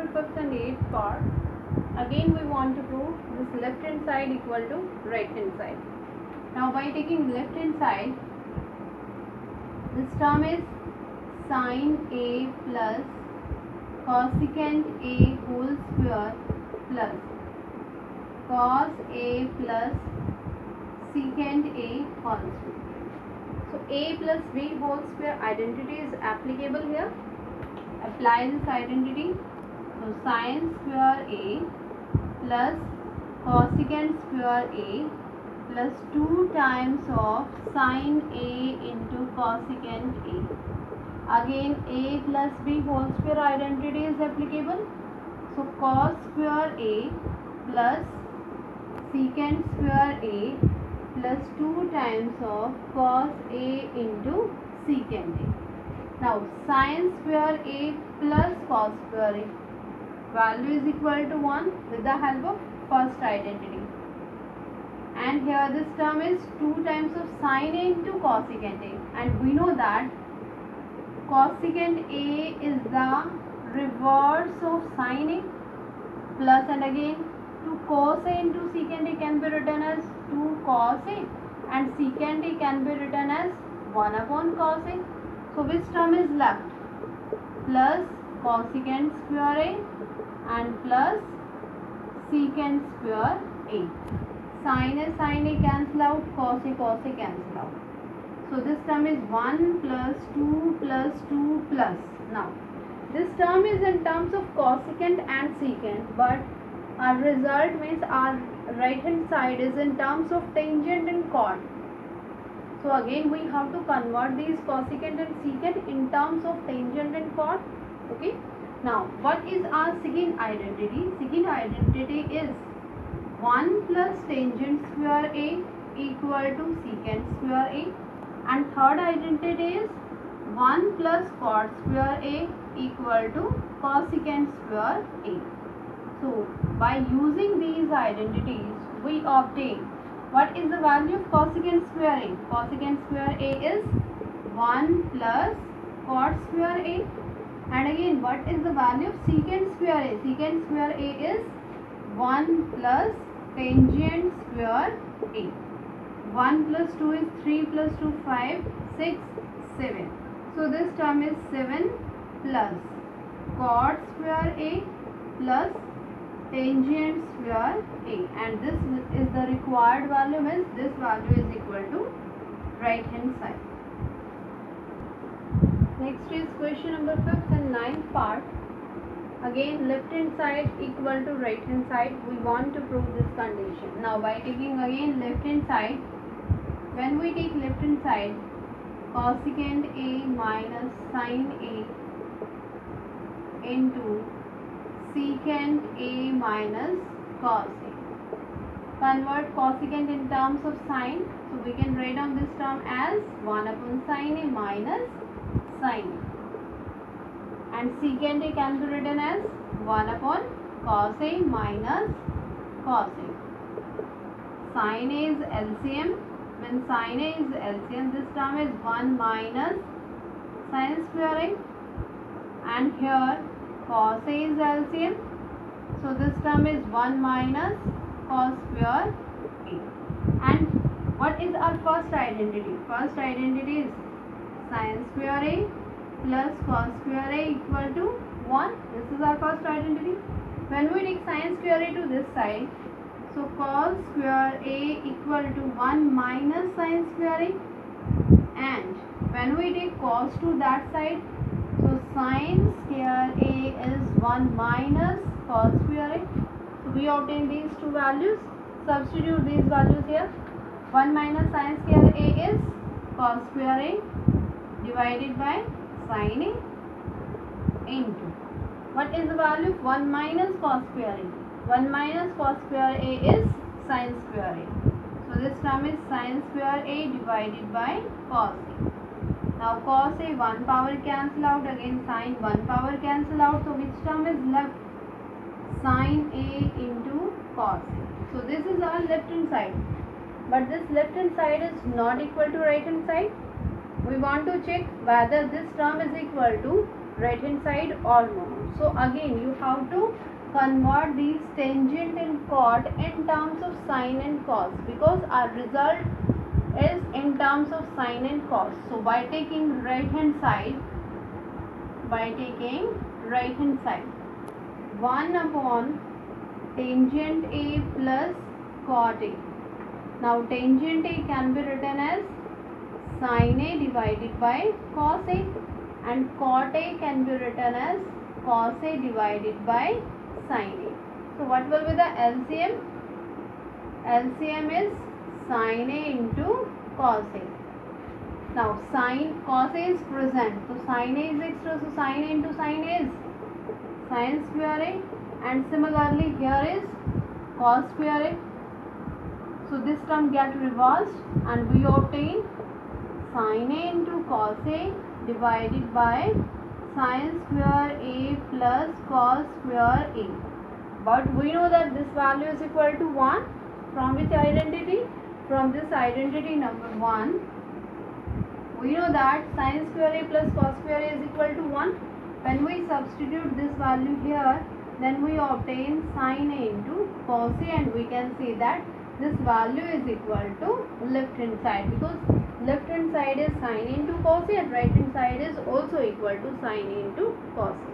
number 5th and 8th part. Again we want to prove this left hand side equal to right hand side. Now by taking left hand side, this term is sin A plus cosecant A whole square plus cos A plus secant A whole square. So A plus B whole square identity is applicable here. Apply this identity. So sin square A plus cosecant square A plus 2 times of sin A into cosecant A. Again A plus B whole square identity is applicable. So cos square A plus secant square A plus 2 times of cos A into secant A. Now sin square A plus cos square A value is equal to 1 with the help of first identity. And here this term is 2 times of sin A into cosecant A. And we know that cosecant A is the reverse of sin A plus, and again 2 cos A into secant A can be written as 2 cos A and secant A can be written as 1 upon cos A. So which term is left? Plus cosecant square A and plus secant square A. Sin A cancel out, cos A cancel out. So this term is 1 plus 2 plus 2 plus. Now this term is in terms of cosecant and secant, but our result means our right hand side is in terms of tangent and chord. So again we have to convert these cosecant and secant in terms of tangent and chord. Okay. Now what is our secant identity? Secant identity is 1 plus tangent square A equal to secant square A, and third identity is 1 plus chord square A equal to cosecant square A. So by using these identities we obtain what is the value of cosecant square A? Cosecant square A is 1 plus chord square A, and again what is the value of secant square A? Secant square A is 1 plus tangent square A. 1 plus 2 is 3 plus 2 5 6 7. So this term is 7 plus chord square A plus tangent square A, and this is the required value, means this value is equal to right hand side. Next is question number 5th and 9th part. Again left hand side equal to right hand side, we want to prove this condition. Now by taking again left hand side, when we take left hand side, cosecant A minus sin A into secant A minus cos A. Convert cosecant in terms of sine, so we can write down this term as 1 upon sin A minus sin A, and secant A can be written as 1 upon cos A minus cos A. Sin A is LCM. When sin A is LCM, this term is 1 minus sin square A, and here cos A is LCM, so this term is 1 minus cos square A. And what is our first identity? First identity is sin square A plus cos square A equal to 1. This is our first identity. When we take sin square A to this side, so cos square A equal to 1 minus sin square A, and when we take cos to that side, so sin square A is 1 minus cos square A. So we obtain these two values. Substitute these values here. 1 minus sin square A is cos square A divided by sin A into, what is the value of 1 minus cos square A? 1 minus cos square A is sin square A. So this term is sin square A divided by cos A. Now cos A 1 power cancel out, again sin 1 power cancel out. So which term is left? Sin A into cos A. So this is our left hand side. But this left hand side is not equal to right hand side. We want to check whether this term is equal to right hand side or no. So again you have to convert these tangent and cot in terms of sine and cos, because our result is in terms of sine and cos. So by taking right hand side, 1 upon tangent A plus cot A. Now tangent A can be written as sin A divided by cos A, and cot A can be written as cos A divided by sin A. So what will be the LCM? LCM is sin A into cos A. Now cos A is present, so sin A is extra, so sin A into sin A is sin square A, and similarly here is cos square A. So this term get reversed and we obtain sin A into cos A divided by sin square A plus cos square A. But we know that this value is equal to 1. From which identity? From this identity number 1. We know that sin square A plus cos square A is equal to 1. When we substitute this value here, then we obtain sin A into cos A, and we can see that this value is equal to left hand side, because left hand side is sin into cos A and right hand side is also equal to sin into cos A.